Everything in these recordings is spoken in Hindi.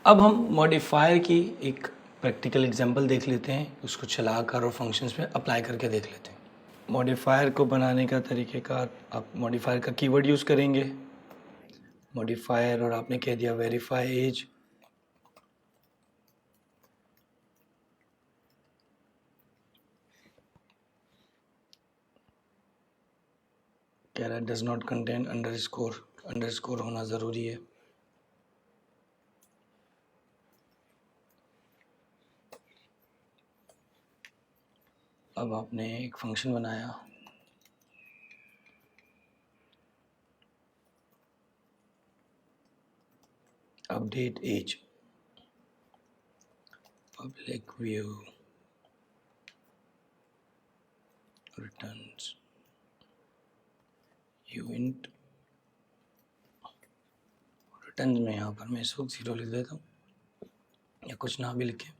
अब हम मॉडिफायर की एक प्रैक्टिकल एग्जांपल देख लेते हैं, उसको चलाकर और फंक्शंस में अप्लाई करके देख लेते हैं। मॉडिफायर को बनाने का तरीक़ेकार, आप मॉडिफायर का कीवर्ड यूज़ करेंगे मॉडिफायर, और आपने कह दिया वेरीफाई एज। कह रहा है does not contain underscore, underscore होना ज़रूरी है। अब आपने एक फंक्शन बनाया, update age, public view, returns unit, returns में यहाँ पर मैं इस वक्त 0 लिख देता हूँ या कुछ ना भी लिखे।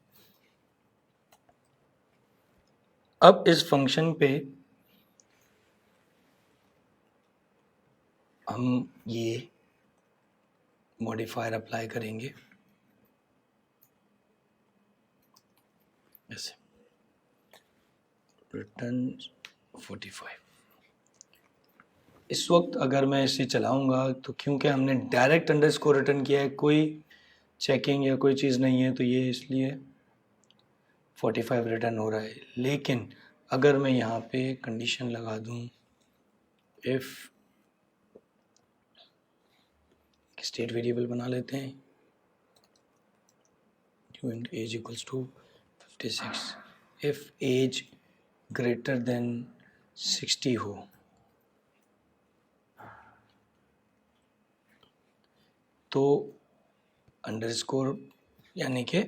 अब इस फंक्शन पे हम ये मॉडिफायर अप्लाई करेंगे ऐसे, रिटर्न 45। इस वक्त अगर मैं इसे चलाऊंगा तो क्योंकि हमने डायरेक्ट अंडरस्कोर रिटर्न किया है, कोई चेकिंग या कोई चीज़ नहीं है, तो ये इसलिए 45 रिटर्न हो रहा है। लेकिन अगर मैं यहाँ पे कंडीशन लगा दूँ, इफ़ स्टेट वेरिएबल बना लेते हैं, age equals to 56, if age greater than 60 हो तो अंडरस्कोर, यानी कि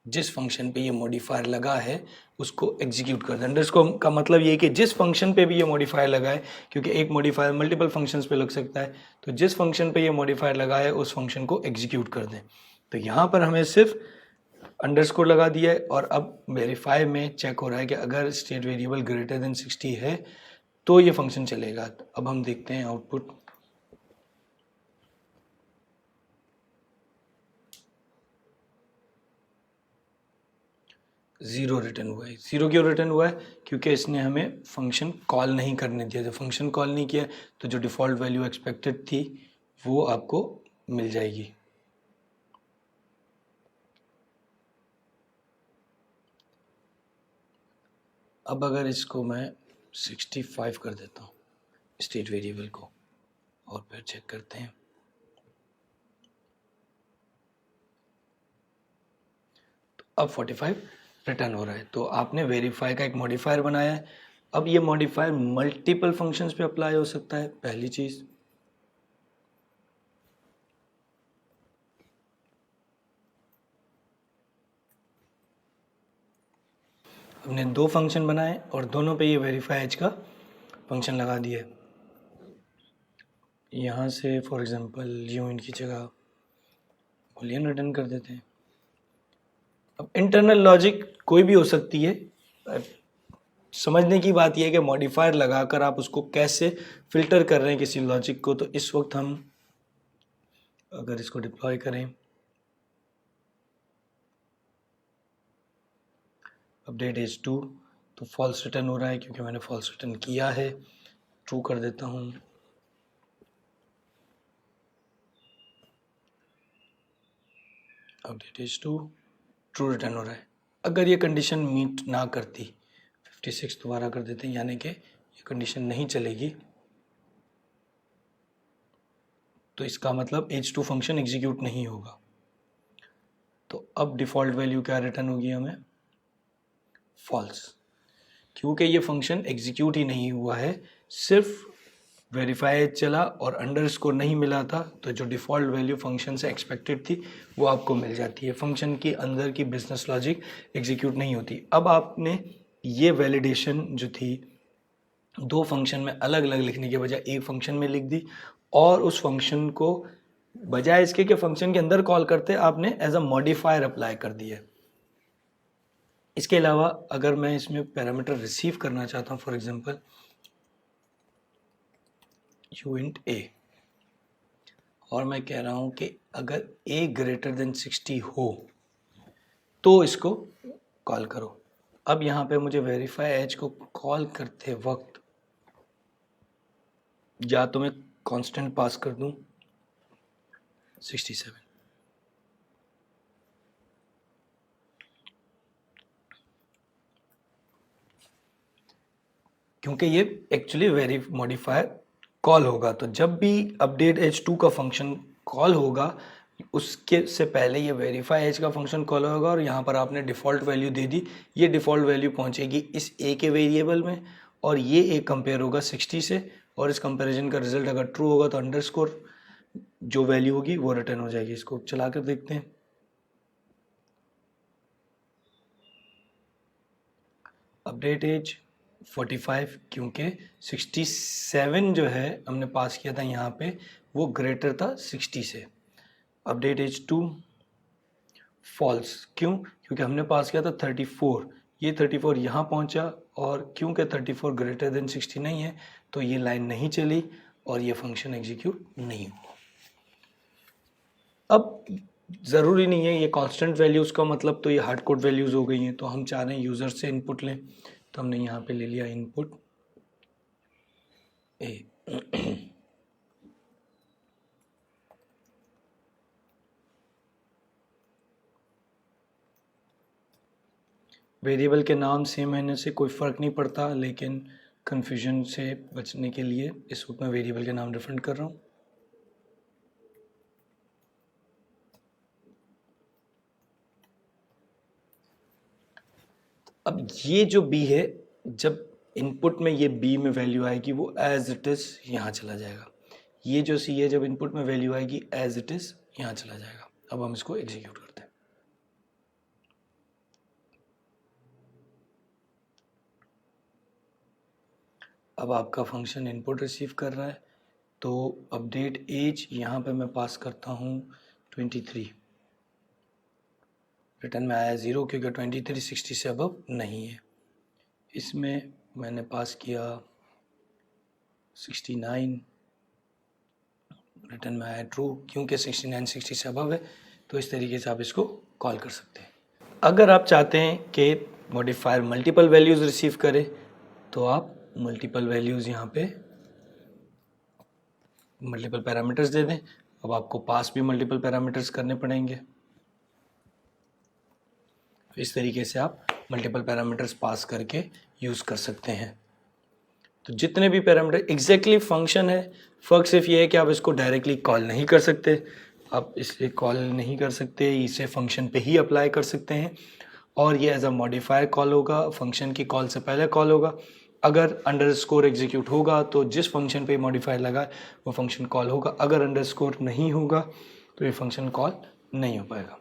जिस फंक्शन पे ये मॉडिफायर लगा है उसको एग्जीक्यूट कर दे। अंडरस्कोर का मतलब ये कि जिस फंक्शन पे भी ये मॉडिफायर लगा है, क्योंकि एक मॉडिफायर मल्टीपल फंक्शंस पे लग सकता है, तो जिस फंक्शन पे ये मॉडिफायर लगा है उस फंक्शन को एग्जीक्यूट कर दें। तो यहाँ पर हमें सिर्फ अंडरस्कोर लगा दिया है, और अब वेरीफाई में चेक हो रहा है कि अगर स्टेट वेरिएबल ग्रेटर देन 60 है तो ये फंक्शन चलेगा। तो अब हम देखते हैं आउटपुट, 0 रिटर्न हुआ है। 0 क्यों रिटर्न हुआ है? क्योंकि इसने हमें फंक्शन कॉल नहीं करने दिया। जब फंक्शन कॉल नहीं किया तो जो डिफ़ॉल्ट वैल्यू एक्सपेक्टेड थी वो आपको मिल जाएगी। अब अगर इसको मैं 65 कर देता हूँ स्टेट वेरिएबल को, और फिर चेक करते हैं, तो अब 45 रिटर्न हो रहा है। तो आपने वेरीफाई का एक मॉडिफायर बनाया है। अब ये मॉडिफायर मल्टीपल फंक्शंस पे अप्लाई हो सकता है, पहली चीज़। हमने 2 फंक्शन बनाए और दोनों पे ये वेरीफाई एज का फंक्शन लगा दिया। यहाँ से फॉर एग्जांपल यूनिट की जगह बूलियन रिटर्न कर देते हैं। अब इंटरनल लॉजिक कोई भी हो सकती है, समझने की बात यह है कि मॉडिफायर लगाकर आप उसको कैसे फिल्टर कर रहे हैं किसी लॉजिक को। तो इस वक्त हम अगर इसको डिप्लॉय करें, अपडेट एज 2, तो फॉल्स रिटर्न हो रहा है क्योंकि मैंने फॉल्स रिटर्न किया है। ट्रू कर देता हूँ, अपडेट एज 2, ट्रू रिटर्न हो रहा है। अगर ये कंडीशन मीट ना करती, 56 दोबारा कर देते हैं, यानी कि ये कंडीशन नहीं चलेगी, तो इसका मतलब h2 फंक्शन एग्जीक्यूट नहीं होगा। तो अब डिफ़ॉल्ट वैल्यू क्या रिटर्न होगी हमें? फॉल्स, क्योंकि ये फंक्शन एग्जीक्यूट ही नहीं हुआ है, सिर्फ वेरीफाई चला और अंडरस्कोर नहीं मिला था, तो जो डिफ़ॉल्ट वैल्यू फंक्शन से एक्सपेक्टेड थी वो आपको मिल जाती है। फंक्शन के अंदर की बिजनेस लॉजिक एग्जीक्यूट नहीं होती। अब आपने ये वैलिडेशन जो थी 2 फंक्शन में अलग अलग लिखने के बजाय एक फंक्शन में लिख दी, और उस फंक्शन को बजाय इसके कि फंक्शन के अंदर कॉल करते आपने एज अ मॉडिफायर अप्लाई कर दिया। इसके अलावा अगर मैं इसमें पैरामीटर रिसीव करना चाहता हूँ, फॉर एग्जांपल यूनिट ए, और मैं कह रहा हूँ कि अगर a ग्रेटर देन 60 हो तो इसको कॉल करो। अब यहाँ पे मुझे वेरीफाई एज को कॉल करते वक्त या तो मैं कांस्टेंट पास कर दूं 67, क्योंकि ये एक्चुअली वेरी मॉडिफायर कॉल होगा। तो जब भी अपडेट h2 का फंक्शन कॉल होगा उसके से पहले ये वेरीफाई एज का फंक्शन कॉल होगा और यहाँ पर आपने डिफ़ॉल्ट वैल्यू दे दी। ये डिफ़ॉल्ट वैल्यू पहुँचेगी इस a के वेरिएबल में और ये a कंपेयर होगा 60 से, और इस कंपैरिजन का रिजल्ट अगर ट्रू होगा तो अंडरस्कोर जो वैल्यू होगी वो रिटर्न हो जाएगी। इसको चला कर देखते हैं। अपडेट एज 45, क्योंकि 67 जो है हमने पास किया था यहाँ पे वो ग्रेटर था 60 से। अपडेट एज 2 फॉल्स, क्यों? क्योंकि हमने पास किया था 34, ये 34 यहाँ पहुँचा और क्योंकि 34 ग्रेटर देन 60 नहीं है तो ये लाइन नहीं चली और ये फंक्शन एग्जीक्यूट नहीं हुआ। अब ज़रूरी नहीं है ये कांस्टेंट वैल्यूज़ का मतलब तो ये हार्ड कोड वैल्यूज़ हो गई हैं। तो हम चाह रहे हैं यूज़र से इनपुट लें, तो हमने यहाँ पे ले लिया इनपुट ए। वेरिएबल के नाम सेम रहने से कोई फ़र्क नहीं पड़ता, लेकिन कन्फ्यूजन से बचने के लिए इस वक्त मैं वेरिएबल के नाम डिफरेंट कर रहा हूँ। अब ये जो b है, जब इनपुट में ये b में वैल्यू आएगी वो एज इट इज़ यहाँ चला जाएगा। ये जो c है जब इनपुट में वैल्यू आएगी एज इट इज़ यहाँ चला जाएगा। अब हम इसको एग्जीक्यूट करते हैं। अब आपका फंक्शन इनपुट रिसीव कर रहा है, तो अपडेट एज यहाँ पे मैं पास करता हूँ 23। रिटर्न में आया 0 क्योंकि 23 60 से अबव नहीं है। इसमें मैंने पास किया 69, रिटर्न में आया ट्रू क्योंकि 69 60 से अबव है। तो इस तरीके से आप इसको कॉल कर सकते हैं। अगर आप चाहते हैं कि मॉडिफायर मल्टीपल वैल्यूज़ रिसीव करे तो आप मल्टीपल वैल्यूज़ यहाँ पे मल्टीपल पैरामीटर्स दे दें। अब आपको पास भी मल्टीपल पैरामीटर्स करने पड़ेंगे। इस तरीके से आप मल्टीपल पैरामीटर्स पास करके यूज़ कर सकते हैं। तो जितने भी पैरामीटर एग्जैक्टली फंक्शन है, फ़र्क सिर्फ ये है कि आप इसको डायरेक्टली कॉल नहीं कर सकते। आप इसे कॉल नहीं कर सकते, इसे फंक्शन पे ही अप्लाई कर सकते हैं और ये एज अ मॉडिफायर कॉल होगा, फंक्शन की कॉल से पहले कॉल होगा। अगर अंडरस्कोर एग्जीक्यूट होगा तो जिस फंक्शन पे मॉडिफायर लगा वो फंक्शन कॉल होगा। अगर अंडरस्कोर नहीं होगा तो ये फंक्शन कॉल नहीं हो पाएगा।